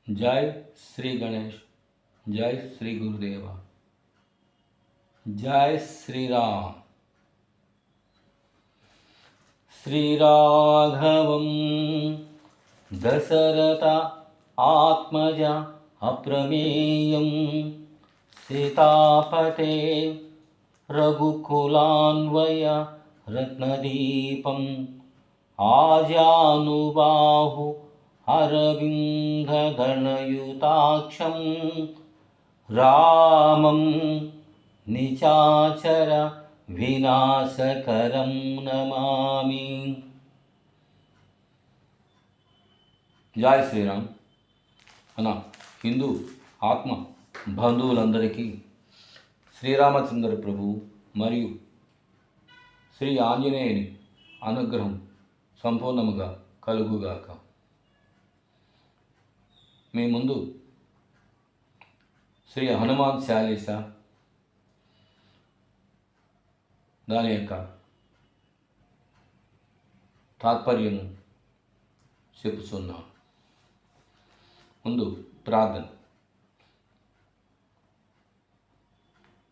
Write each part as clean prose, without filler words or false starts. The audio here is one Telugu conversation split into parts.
जय श्री गणेश। जय श्री गुरुदेवा। जय श्री राम। श्रीराघवं दशरथ आत्मज अप्रमेयं सीतापते रघुकुलान्वय रत्नदीपम् आजानुबाहु अरविन्दगणयुताक्षं रामं निशाचर विनाशकरं नमामि। జై శ్రీరామ్. మన హిందూ ఆత్మ బంధువులందరికీ శ్రీరామచంద్ర ప్రభు మరియు శ్రీ ఆంజనేయుని అనుగ్రహం సంపూర్ణముగా కలుగుగాక. మీ ముందు శ్రీ హనుమాన్ చాలీస దాని యొక్క తాత్పర్యము చెప్పుతున్నాను. ముందు ప్రార్థన.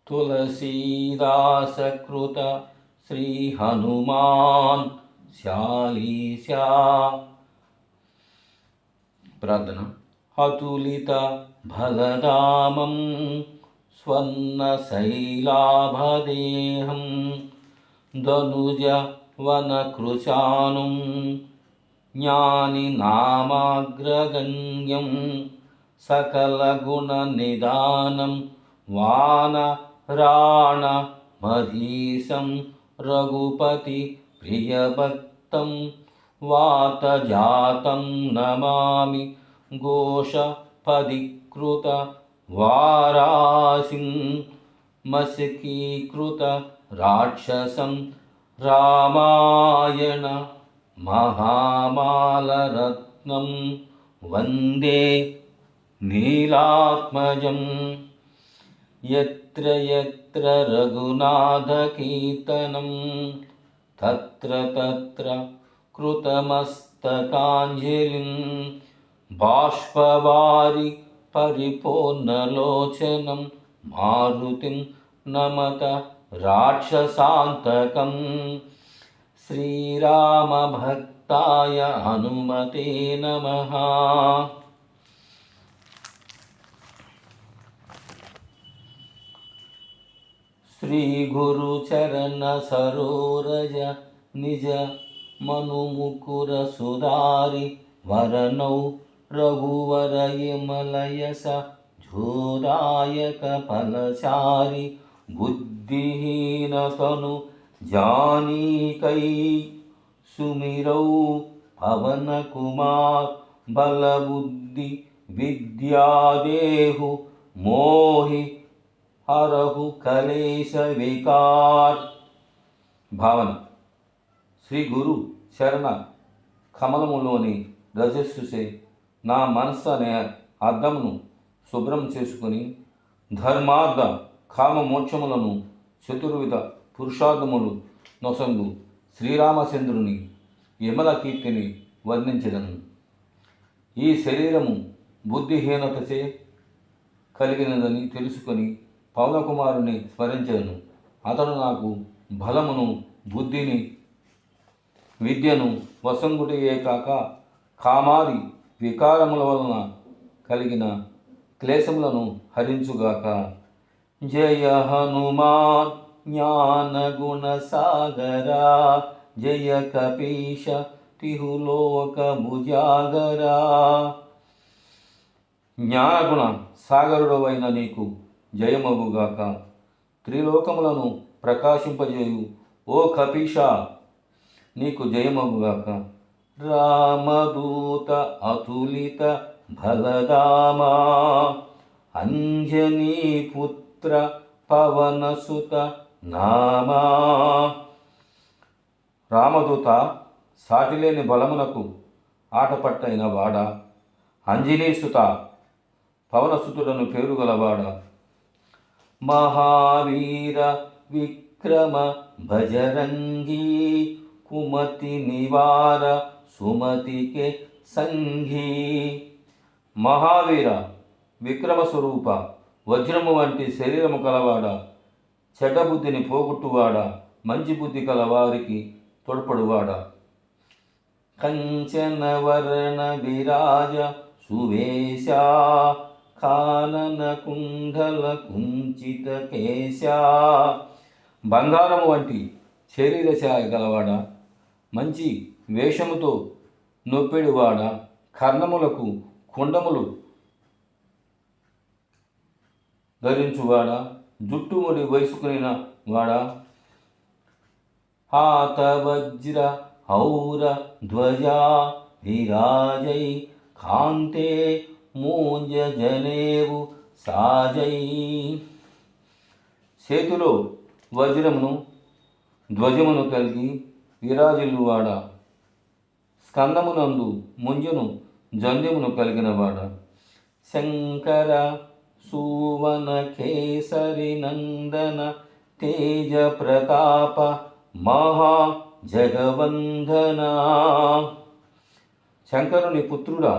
తులసీదాసకృత శ్రీ హనుమాన్ చాలీసా. ప్రార్థన. అతులిత బలధామం స్వర్ణశైలాభదేహం ధనుజ వనకృశానుం జ్ఞానినామాగ్రగణ్యం సకలగుణనిదానం వానరాణమధీశం రఘుపతి ప్రియభక్తం వాతజాతం నమామి ఘోషపదికృత వారాసిం మశకీకృత రాక్షసం రామాయణ మహామాలరత్నం వందే నీలాత్మజం. యత్ర యత్ర రఘునాథకీర్తనం తత్ర తత్ర కృతమస్తకాంజలిం బాష్పవారి పరిపూర్ణలోచనం మారుతిం నమత రాక్షసాంతకం. శ్రీరామభక్తాయ హనుమతే నమః. శ్రీగురుచరణ సరోరజ నిజ మనుముకుర సుధారి వరణౌ రఘువరయమలయస ఝోదాయక ఫలచారి బుద్ధిహీనతను జానీకై సుమిరౌ పవన కుమార్ బలబుద్ధి విద్యాదేహు మోహి హరహు కలేశ వికార్. భావన. శ్రీ గురు చరణ కమలములోని రజస్సుసే నా మనస్సు అనే అద్దమును శుభ్రం చేసుకుని ధర్మార్థ కామ మోక్షములను చతుర్విధ పురుషార్థములు నొసంగు శ్రీరామచంద్రుని యమల కీర్తిని వర్ణించదను. ఈ శరీరము బుద్ధిహీనతచే కలిగినదని తెలుసుకొని పవనకుమారుని స్మరించను. అతడు నాకు బలమును బుద్ధిని విద్యను వసంగుటయే కాక కామాది వికారముల వలన కలిగిన క్లేశములను హరించుగాక. జయ హనుమాన్ జ్ఞానగుణ సాగరా జయ కపీశ తిహులోక భుజాగరా. జ్ఞానగుణ సాగరుడవైన నీకు జయమగుగాక. త్రిలోకములను ప్రకాశింపజేయు ఓ కపీశ నీకు జయమగుగాక. రామదూత అతులిత బలధామా అంజనీపుత్ర పవనసుత నామా. రామదూత సాటిలేని బలమునకు ఆటపట్టైన వాడ, అంజనీసుత పవనసుతుడను పేరు గలవాడ. మహావీర విక్రమ భజరంగీ కుమతి నివార సుమతికే సంఘీ. మహావీర విక్రమస్వరూప వజ్రము వంటి శరీరము కలవాడ, చెడ్డ బుద్ధిని పోగొట్టువాడ, మంచి బుద్ధి కలవారికి తోడ్పడువాడ. కంచన వర్ణ విరాజ సువేశ కానన కుండల కుంచిత కేశ. బంగారము వంటి శరీరఛాయ గలవాడ, మంచి వేషముతో నొప్పెడివాడ, కర్ణములకు కుండములు ధరించువాడ, జుట్టుముడి వయసుకునిన వాడ. హాత వజ్ర హౌర ధ్వజ విరాజై కాంతే మూంజ జనేవు సాజై. చేతిలో వజ్రమును ధ్వజమును కలిగి విరాజిల్లువాడ, స్కందమునందు ముంజును జంధ్యమును కలిగిన వాడ. శంకర సువన కేసరి నందన తేజ ప్రతాప మహా జగవందన. శంకరుని పుత్రుడా,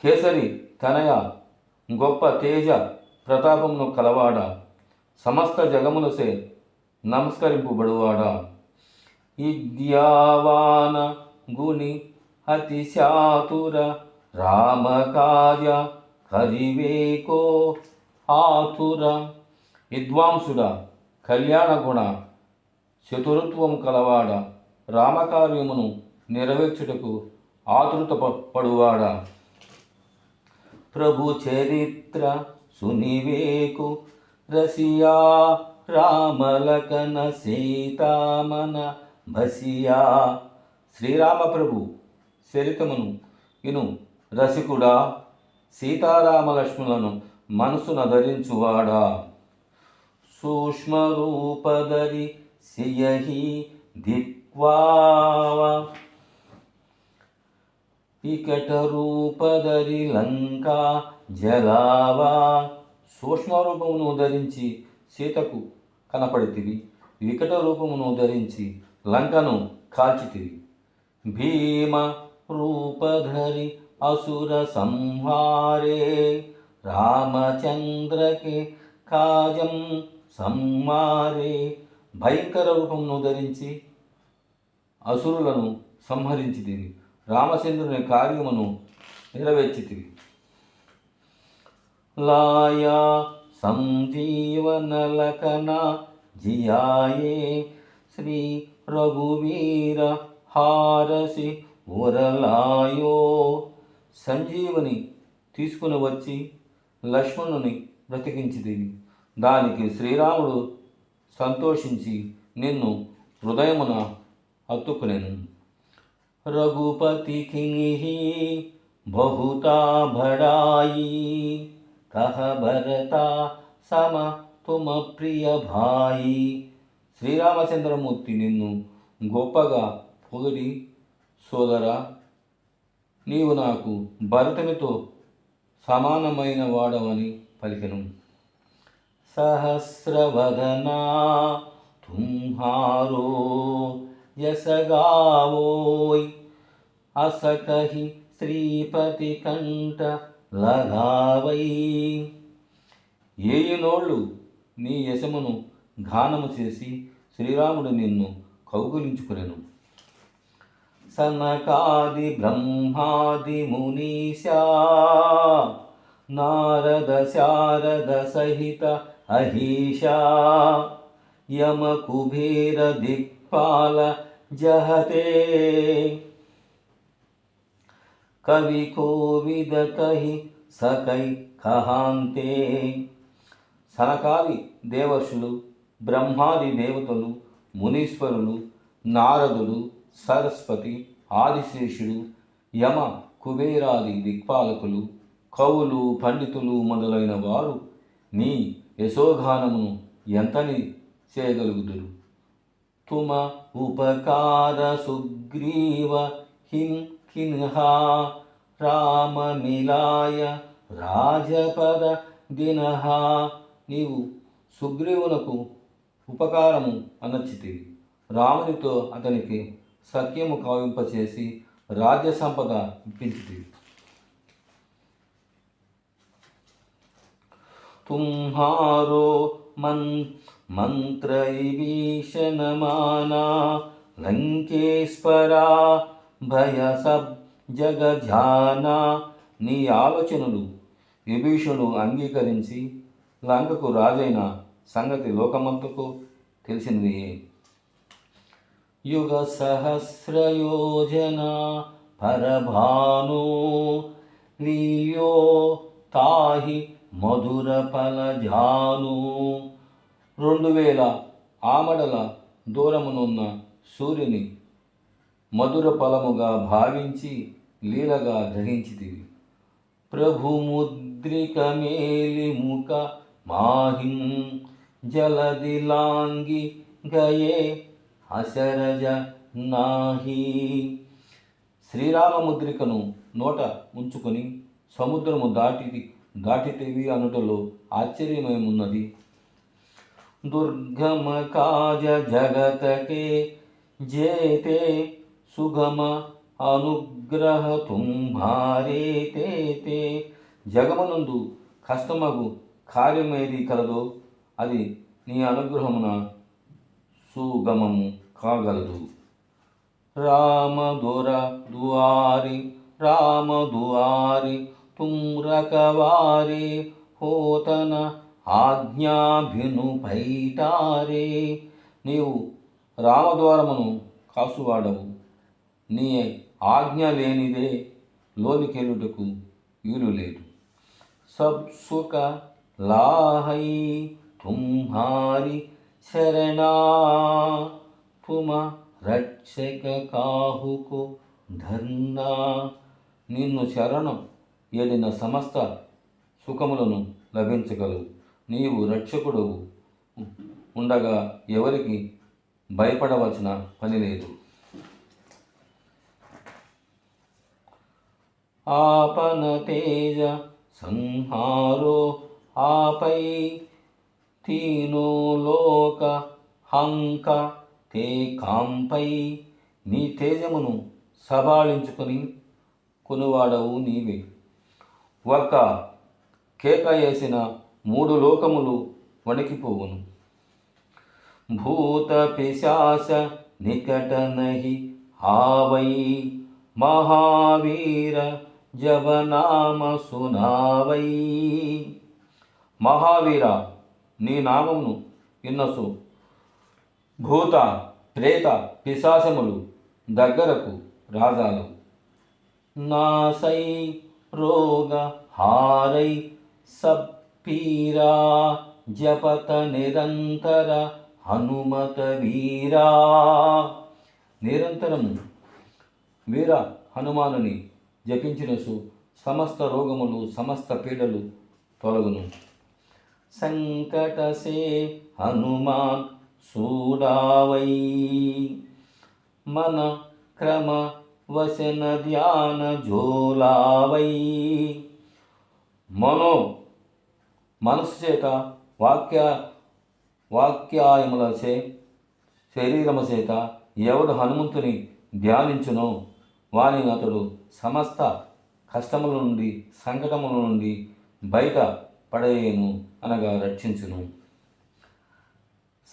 కేసరి తనయ, గొప్ప తేజ ప్రతాపమును కలవాడ, సమస్త జగములసే నమస్కరింపబడువాడా. ఇద్యావాన గుని అతిశాతుర రామకార్య కరివేకో ఆతుర. విద్వాంసుడ, కళ్యాణ గుణ చతురత్వము కలవాడ, రామకార్యమును నెరవేర్చుటకు ఆతృత పడువాడ. ప్రభు చరిత్ర సునివేకు రసియా రామలకన సీతామన భసియా. శ్రీరామప్రభు చరితమును విను రసికుడా, సీతారామ లక్ష్మణులను మనసున ధరించువాడా. సూక్ష్మరూపధరి సియహి దిక్వావ వికట రూపధరి లంకా జలావా. సూక్ష్మరూపమును ధరించి సీతకు కనపడితివి, వికట రూపమును ధరించి లంకను కాల్చితివి. భీమ రూపధరి అసుర సంహారే రామచంద్రకే కాజం సంహారే. భయంకర రూపమును ధరించి అసురులను సంహరించితివి, రామచంద్రుని కార్యమును నెరవేర్చితివి. లాయా సంజీవనలకన జియాయే శ్రీ రఘువీర హారసి ఉరలాయో. సంజీవని తీసుకుని వచ్చి లక్ష్మణుని బ్రతికించితివి. దానికి శ్రీరాముడు సంతోషించి నిన్ను హృదయమున హత్తుకునేను. రఘుపతి కింహి బహుతా బడాయి కహ భరతా సమ తుమ ప్రియ భాయి. శ్రీరామచంద్రమూర్తి నిన్ను గొప్పగా పొగిడి, సోదరా, నీవు నాకు భరతునితో సమానమైన వాడవని పలికెను. సహస్రవదనా తుంహారో యసగావోయ్ అసకహి శ్రీపతి కంఠ లగావై. ఏయునోళ్ళు నీ యశమును గానము చేసి శ్రీరాముడు నిన్ను కౌగులించుకునెను. సనకాది బ్రహ్మాది మునీశా నారద శారద సహిత అహీషా యమ కుబేర దిక్పాల జహతే. కవి కోవిద కహి సకై కహాంతే. సనకాది దేవర్షులు, బ్రహ్మాది దేవతలు, మునీశ్వరులు, నారదుడు, సరస్వతి, ఆదిశేషుడు, యమ కుబేరాది దిక్పాలకులు, కవులు, పండితులు మొదలైన వారు నీ యశోగానమును ఎంతని చేయగలుగుదురు. తుమ ఉపకార సుగ్రీవ హిం కిన్హా రామ మిలాయ రాజపద దినహ. నీవు సుగ్రీవునకు ఉపకారము అనర్చితివి, రామునితో అతనికి సఖ్యము కావింపచేసి రాజ్య సంపద ఇప్పించితివి. तुम्हारो मंत्र विभीषण माना లంకేశ్వరా భయ సబ్ జగజానా. నీ ఆలోచనలు విభీషణుడు అంగీకరించి లంకకు రాజైన సంగతి లోకమంతకు తెలిసింది. యుగ సహస్రయోజన పరభాను లీయో తాహి మధుర ఫలజాను. 2000 ఆమడల దూరమునున్న సూర్యుని మధుర ఫలముగా భావించి లీలగా గ్రహించితివి. ప్రభుముద్రిక మేలిముఖ మాహిం జలదిలాంగి గయే అశరజ నాహి. శ్రీరామముద్రికను నోట ఉంచుకొని సముద్రము దాటితివి అనుటలో ఆశ్చర్యమేమున్నది. దుర్గమ కాజ జగతకే జేతే సుగమ అనుగ్రహ తుంభారే తే. జగమనందు కష్టమగు కార్యమేది కలదో అది నీ అనుగ్రహమున సుగమము కాగలదు. రామ దువారి తుమ్ రకవారే హోతన ఆజ్ఞాభిను పైటారే. నీవు రామద్వారమును కాసువాడవు, నీ ఆజ్ఞ లేనిదే లోనికెళ్ళుటకు వీలు లేదు. సబ్ సుఖ లాహై తుమ్హారి శరణా తుమ రక్షక కాహుకు ధర్నా. నిన్ను శరణం ఏడిన సమస్త సుఖములను లభించగలవు. నీవు రక్షకుడవు ఉండగా ఎవరికి భయపడవలసిన పని లేదు. ఆపన తేజ సంహారో ఆపై తీనో లోక హంక తే కాంపై. నీ తేజమును సబాళించుకొని కొనువాడవు నీవే. ఒక్క కేక వేసిన 3 లోకములు వణికిపోవును. భూత పిశాచ నికట నహి ఆవై మహావీర జవనామ సునావై. మహావీర నీ నామమును విన్నసు భూత ప్రేత పిశాచములు దగ్గరకు రాజాలు. నాసై రోగ హారై సబ్ పీరా జపత నిరంతర హనుమత వీరా. నిరంతరము వీర హనుమానుని జపించినసు సమస్త రోగములు సమస్త పీడలు తొలగును. సంకటసే హనుమాన్ సూడావై మన క్రమ వసన ధ్యాన జోలావై. మనస్సు చేత వాక్యాయములచే శరీరము చేత ఎవడు హనుమంతుని ధ్యానించునో వానిని అతడు సమస్త కష్టముల నుండి సంకటముల నుండి బయట పడేయను అనగా రక్షించును.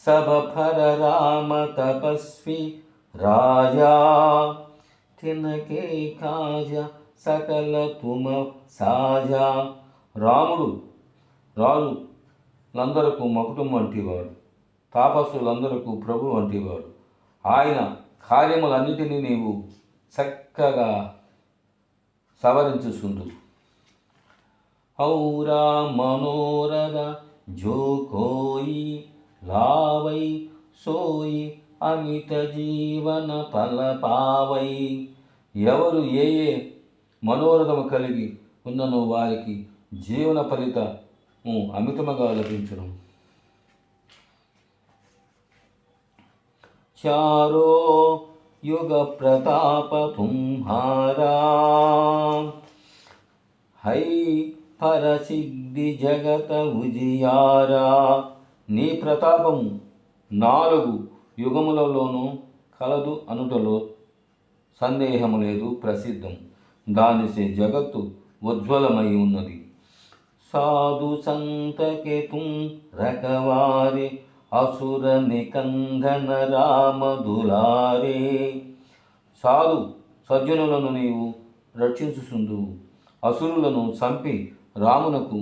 సబఫర రామ తపస్వి రాజా తినకే కాజ సకల తుమ సాజా. రాముడు రాజులందరకు మకుటం వంటివాడు, తాపస్సులందరకు ప్రభు వంటివాడు. ఆయన కార్యములన్నిటినీ నీవు చక్కగా సవరించుకుందు. ఔరా మనోరథ జో కోయి లావై సోయి అమిత జీవన ఫల పావై. ఎవరు ఏ మనోరథము కలిగి ఉన్ననో వారికి జీవన ఫలితము అమితముగా లభించును. చారో యుగ ప్రతాప తుంహారా హై పరసిద్ధి జగత ఉజియారా. నీ ప్రతాపము 4 యుగములలోనూ కలదు అనుటలో సందేహము లేదు, ప్రసిద్ధం. దానిచే జగత్తు ఉజ్వలమై ఉన్నది. साधु संत के तुम रखवारे, असुर निकंदन राम दुलारे. సాధు సజ్జనులను నీవు రక్షించుచుందువు, అసురులను చంపి రామునకు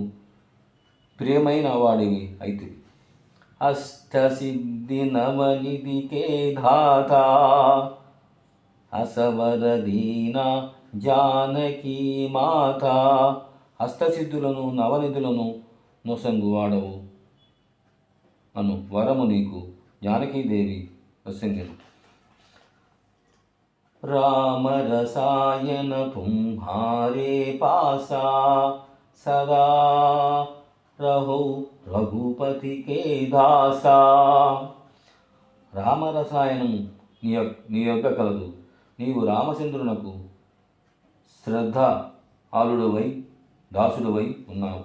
ప్రియమైన వాడివి అయితే. అష్టసిద్ధి నవనిధికే ధాత, అసవర దీన జానకీ మాత. అష్టసిద్ధులను నవనిధులను నొసంగు వాడవు అను వరము నీకు జానకీదేవి వసింగను. राम रसायन तुम्हारे पासा, सदा रहो रघुपति के दासा. రామరసాయనము నీ యొద్ద కలదు, నీవు రామచంద్రునకు శ్రద్ధ ఆలుడువై దాసుడువై ఉన్నావు.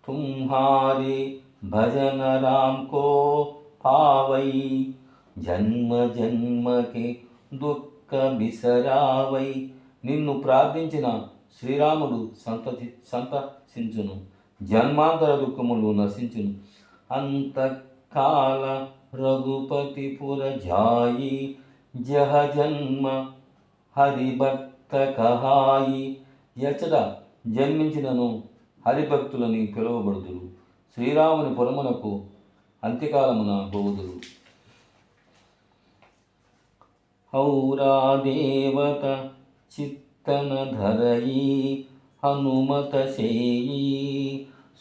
తుమ్హారే భజన రామ్ కో పావై, జన్మ జన్మకే దుఃఖ బిసరావై. నిన్ను ప్రార్థించిన శ్రీరాముడు సంతసించును, జన్మాంతర దుఃఖములు నశించును. అంతకాల రఘుపతిపుర జాయి, జహ జన్మ హరిభక్త కహాయి. ఎచ్చట జన్మించినను హరిభక్తులని పిలువబడుదురు, శ్రీరాముని పురమునకు అంత్యకాలమున పోవుదురు. ఔరా దేవత చిత్తన ధరయి, హనుమత సేయి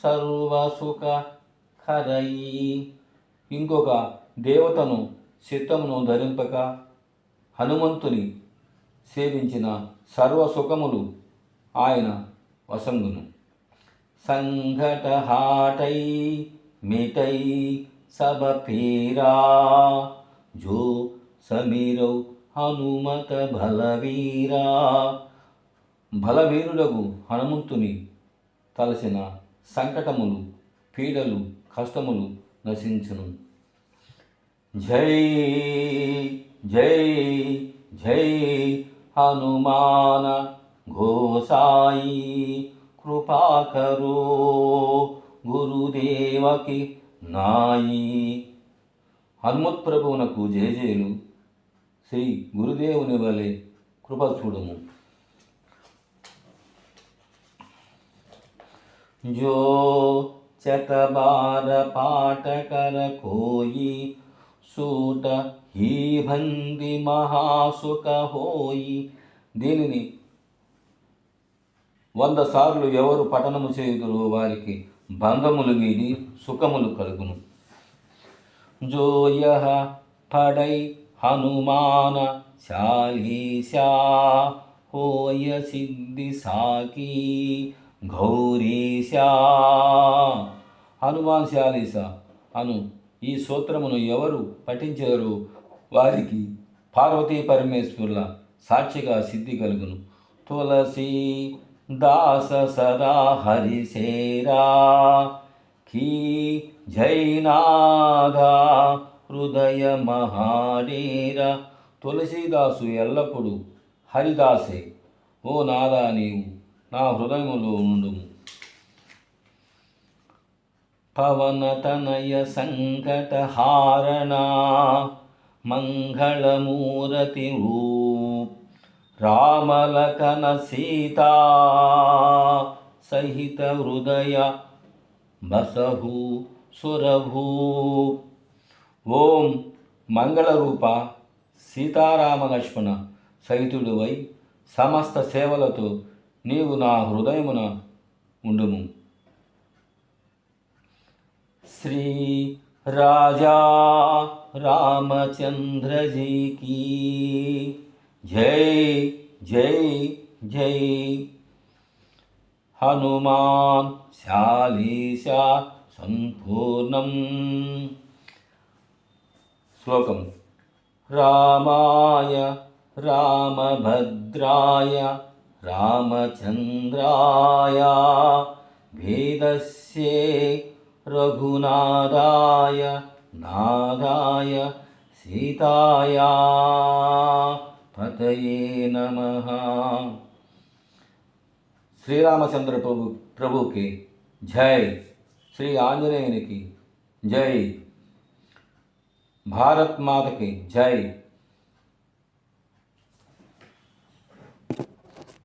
సర్వసుఖ ఖరయి. ఇంకొక దేవతను చిత్తమును ధరింపక హనుమంతుని సేవించిన సర్వసుఖములు ఆయన వసంగును. సంఘట హాటై మిటై సబ పీరా, జో సమీరౌ హనుమత బలవీరా. బలవీరుడగు హనుమంతుని తలసిన సంకటములు, పీడలు, కష్టములు నశించును. జై జై జై హనుమాన గోసాయి, కృపాకరో గురుదేవకి నాయి. హనుమత్ ప్రభువునకు జయజయలు. శ్రీ గురుదేవుని వలె కృప చూడము. జో చతబార పాటకర కోయి, సూట హీ భంది మహాసుఖ హోయి. దీనిని 100 సార్లు ఎవరు పఠనము చేయుదురో వారికి బంధములు వీడి సుఖములు కలుగును. जो यह पढ़ै हनुमान चालीसा, होय सिद्धि साकी గౌరీశా. హనుమాన్ చాలీస అను ఈ సూత్రమును ఎవరు పఠించారో వారికి పార్వతీ పరమేశ్వరుల సాక్షిగా సిద్ధి కలుగును. తులసి దాస సదా హరిసేరా, కీ జైనాథ హృదయ మహాడేర. తులసీదాసు ఎల్లప్పుడూ హరిదాసే. ఓ నాదా, నీవు నా హృదయములో ఉండుము. పవనతనయ సంకటహారణ, మంగళమూరతి రూప్, రామలకన సీతా సహిత హృదయ బసహు సురభూ. ఓం మంగళరూప సీతారామ లక్ష్మణ సహితుడువై సమస్త సేవలతో నీవు నా హృదయమున ఉండుము. శ్రీ రాజా రామచంద్రజీ కీ జై జై జై. హనుమాన్ చాలీసా సంపూర్ణం. శ్లోకం. రామాయ రామభద్రాయ రామచంద్రాయ వేదస్యే రఘునాథాయ నాథాయ సీతాయ పతయే నమః. శ్రీరామచంద్ర ప్రభుకి జై, శ్రీ ఆంజనేయునికి జై, భారత్ మాతకి జై.